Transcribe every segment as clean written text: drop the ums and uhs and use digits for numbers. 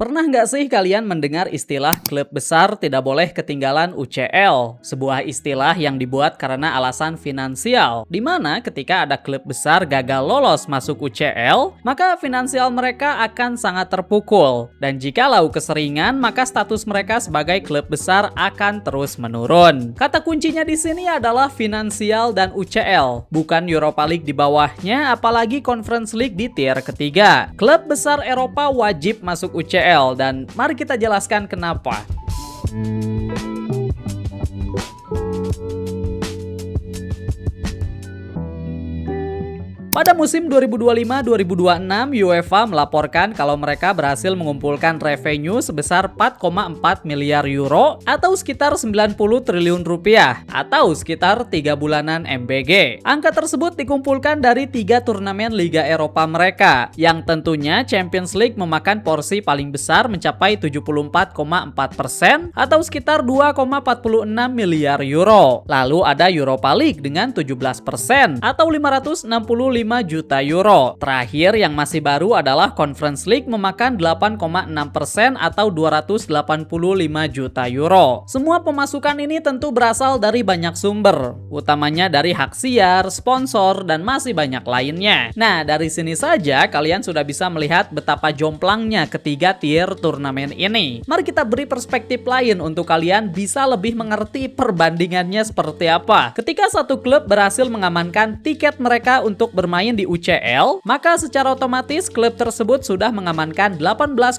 Pernah nggak sih kalian mendengar istilah klub besar tidak boleh ketinggalan UCL? Sebuah istilah yang dibuat karena alasan finansial, di mana ketika ada klub besar gagal lolos masuk UCL, maka finansial mereka akan sangat terpukul. Dan jikalau keseringan, maka status mereka sebagai klub besar akan terus menurun. Kata kuncinya di sini adalah finansial dan UCL, bukan Europa League di bawahnya, apalagi Conference League di tier ketiga. Klub besar Eropa wajib masuk UCL. Dan mari kita jelaskan kenapa. Pada musim 2025-2026, UEFA melaporkan kalau mereka berhasil mengumpulkan revenue sebesar 4,4 miliar euro atau sekitar 90 triliun rupiah atau sekitar 3 bulanan MBG. Angka tersebut dikumpulkan dari 3 turnamen Liga Eropa mereka, yang tentunya Champions League memakan porsi paling besar mencapai 74,4% atau sekitar 2,46 miliar euro. Lalu ada Europa League dengan 17% atau 565 juta euro. Terakhir yang masih baru adalah Conference League memakan 8,6% atau 285 juta euro. Semua pemasukan ini tentu berasal dari banyak sumber, utamanya dari hak siar, sponsor, dan masih banyak lainnya. Nah, dari sini saja kalian sudah bisa melihat betapa jomplangnya ketiga tier turnamen ini. Mari kita beri perspektif lain untuk kalian bisa lebih mengerti perbandingannya seperti apa. Ketika satu klub berhasil mengamankan tiket mereka untuk bermain di UCL, maka secara otomatis klub tersebut sudah mengamankan 18,6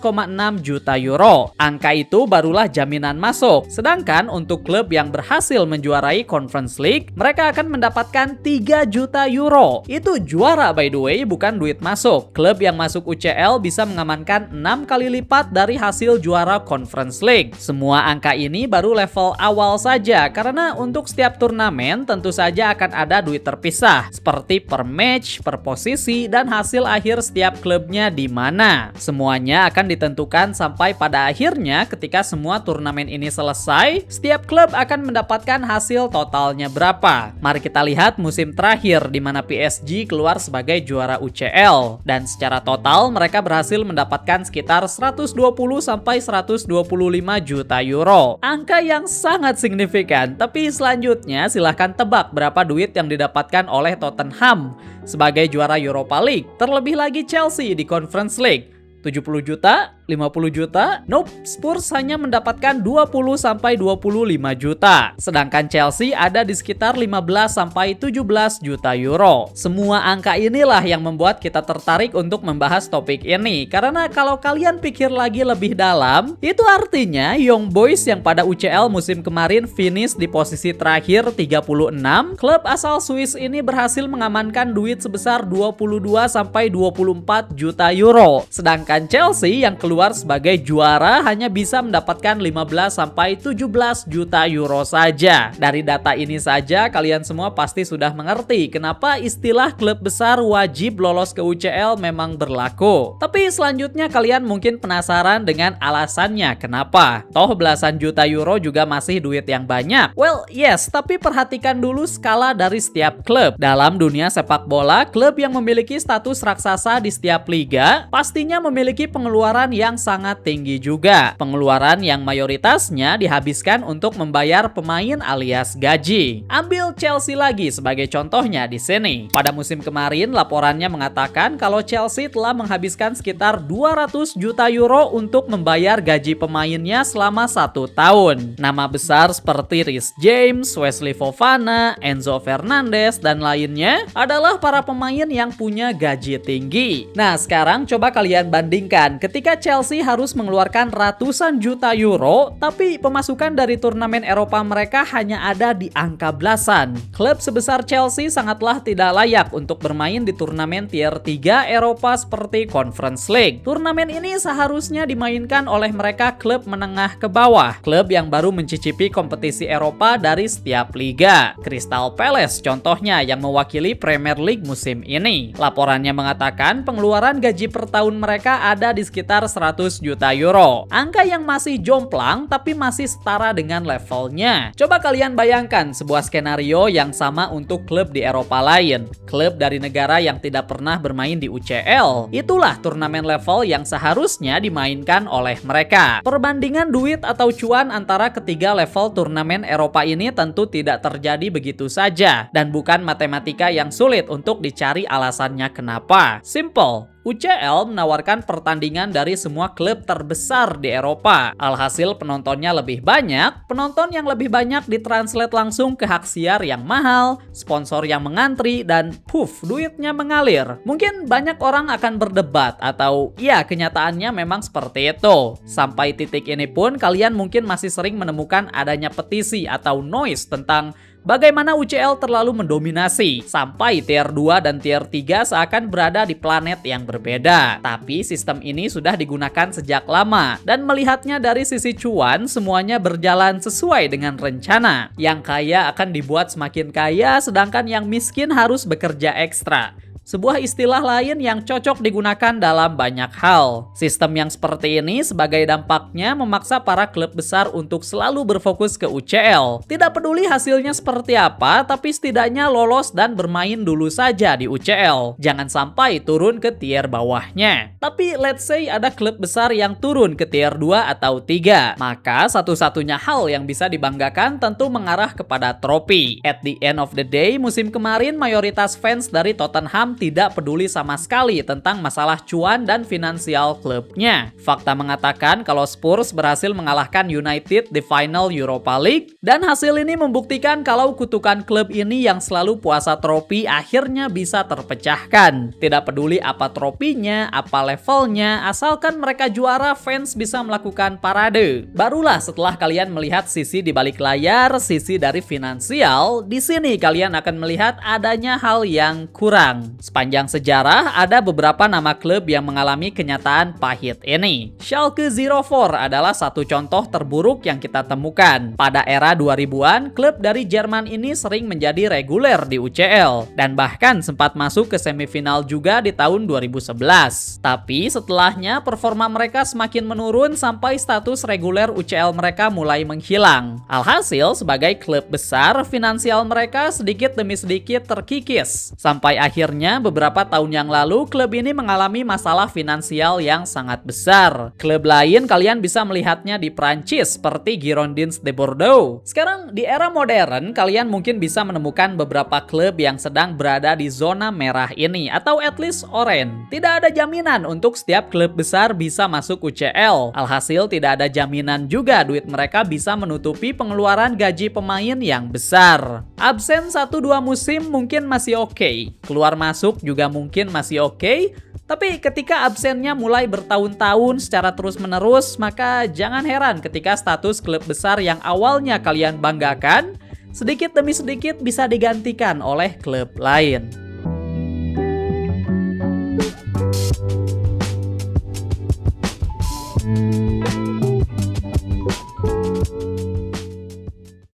juta euro. Angka itu barulah jaminan masuk. Sedangkan untuk klub yang berhasil menjuarai Conference League, mereka akan mendapatkan 3 juta euro. Itu juara by the way, bukan duit masuk. Klub yang masuk UCL bisa mengamankan 6 kali lipat dari hasil juara Conference League. Semua angka ini baru level awal saja, karena untuk setiap turnamen tentu saja akan ada duit terpisah, seperti per match, per posisi, dan hasil akhir setiap klubnya di mana. Semuanya akan ditentukan sampai pada akhirnya ketika semua turnamen ini selesai, setiap klub akan mendapatkan hasil totalnya berapa. Mari kita lihat musim terakhir di mana PSG keluar sebagai juara UCL, dan secara total mereka berhasil mendapatkan sekitar 120 sampai 125 juta euro. Angka yang sangat signifikan, tapi selanjutnya silahkan tebak berapa duit yang didapatkan oleh Tottenham sebagai juara Europa League. Terlebih lagi Chelsea di Conference League. 70 juta? 50 juta? Nope, Spurs hanya mendapatkan 20 sampai 25 juta. Sedangkan Chelsea ada di sekitar 15 sampai 17 juta euro. Semua angka inilah yang membuat kita tertarik untuk membahas topik ini. Karena kalau kalian pikir lagi lebih dalam, itu artinya Young Boys yang pada UCL musim kemarin finish di posisi terakhir 36, klub asal Swiss ini berhasil mengamankan duit sebesar 22 sampai 24 juta euro. Sedangkan Chelsea yang keluar sebagai juara hanya bisa mendapatkan 15 sampai 17 juta euro saja. Dari data ini saja kalian semua pasti sudah mengerti kenapa istilah klub besar wajib lolos ke UCL memang berlaku. Tapi selanjutnya kalian mungkin penasaran dengan alasannya kenapa. Toh belasan juta euro juga masih duit yang banyak. Well, yes, tapi perhatikan dulu skala dari setiap klub. Dalam dunia sepak bola, klub yang memiliki status raksasa di setiap liga pastinya memiliki pengeluaran yang sangat tinggi juga. Pengeluaran yang mayoritasnya dihabiskan untuk membayar pemain alias gaji. Ambil Chelsea lagi sebagai contohnya di sini. Pada musim kemarin, laporannya mengatakan kalau Chelsea telah menghabiskan sekitar 200 juta euro untuk membayar gaji pemainnya selama 1 tahun. Nama besar seperti Reece James, Wesley Fofana, Enzo Fernandez, dan lainnya adalah para pemain yang punya gaji tinggi. Nah, sekarang coba kalian bandingkan ketika Chelsea harus mengeluarkan ratusan juta euro, tapi pemasukan dari turnamen Eropa mereka hanya ada di angka belasan. Klub sebesar Chelsea sangatlah tidak layak untuk bermain di turnamen tier 3 Eropa seperti Conference League. Turnamen ini seharusnya dimainkan oleh mereka klub menengah ke bawah, klub yang baru mencicipi kompetisi Eropa dari setiap liga. Crystal Palace contohnya yang mewakili Premier League musim ini. Laporannya mengatakan pengeluaran gaji per tahun mereka ada di sekitar 100 100 juta euro. Angka yang masih jomplang tapi masih setara dengan levelnya. Coba kalian bayangkan sebuah skenario yang sama untuk klub di Eropa lain. Klub dari negara yang tidak pernah bermain di UCL. Itulah turnamen level yang seharusnya dimainkan oleh mereka. Perbandingan duit atau cuan antara ketiga level turnamen Eropa ini tentu tidak terjadi begitu saja. Dan bukan matematika yang sulit untuk dicari alasannya kenapa. Simple. UCL menawarkan pertandingan dari semua klub terbesar di Eropa. Alhasil penontonnya lebih banyak, penonton yang lebih banyak ditranslate langsung ke hak siar yang mahal, sponsor yang mengantri, dan duitnya mengalir. Mungkin banyak orang akan berdebat atau ya kenyataannya memang seperti itu. Sampai titik ini pun kalian mungkin masih sering menemukan adanya petisi atau noise tentang bagaimana UCL terlalu mendominasi, sampai tier 2 dan tier 3 seakan berada di planet yang berbeda. Tapi sistem ini sudah digunakan sejak lama, dan melihatnya dari sisi cuan, semuanya berjalan sesuai dengan rencana. Yang kaya akan dibuat semakin kaya, sedangkan yang miskin harus bekerja ekstra. Sebuah istilah lain yang cocok digunakan dalam banyak hal. Sistem yang seperti ini sebagai dampaknya memaksa para klub besar untuk selalu berfokus ke UCL. Tidak peduli hasilnya seperti apa, tapi setidaknya lolos dan bermain dulu saja di UCL. Jangan sampai turun ke tier bawahnya. Tapi let's say ada klub besar yang turun ke tier 2 atau 3. Maka satu-satunya hal yang bisa dibanggakan tentu mengarah kepada trofi. At the end of the day, musim kemarin mayoritas fans dari Tottenham tidak peduli sama sekali tentang masalah cuan dan finansial klubnya. Fakta mengatakan kalau Spurs berhasil mengalahkan United di final Europa League, dan hasil ini membuktikan kalau kutukan klub ini yang selalu puasa trofi akhirnya bisa terpecahkan. Tidak peduli apa trofinya, apa levelnya, asalkan mereka juara, fans bisa melakukan parade. Barulah setelah kalian melihat sisi di balik layar, sisi dari finansial, di sini kalian akan melihat adanya hal yang kurang. Sepanjang sejarah, ada beberapa nama klub yang mengalami kenyataan pahit ini. Schalke 04 adalah satu contoh terburuk yang kita temukan. Pada era 2000-an, klub dari Jerman ini sering menjadi reguler di UCL, dan bahkan sempat masuk ke semifinal juga di tahun 2011. Tapi setelahnya, performa mereka semakin menurun sampai status reguler UCL mereka mulai menghilang. Alhasil, sebagai klub besar, finansial mereka sedikit demi sedikit terkikis. Sampai akhirnya, beberapa tahun yang lalu, klub ini mengalami masalah finansial yang sangat besar. Klub lain kalian bisa melihatnya di Prancis seperti Girondins de Bordeaux. Sekarang di era modern, kalian mungkin bisa menemukan beberapa klub yang sedang berada di zona merah ini, atau at least orange. Tidak ada jaminan untuk setiap klub besar bisa masuk UCL. Alhasil tidak ada jaminan juga duit mereka bisa menutupi pengeluaran gaji pemain yang besar. Absen 1-2 musim mungkin masih oke. Keluar masuk juga mungkin masih oke, tapi ketika absennya mulai bertahun-tahun secara terus-menerus, maka jangan heran ketika status klub besar yang awalnya kalian banggakan, sedikit demi sedikit bisa digantikan oleh klub lain.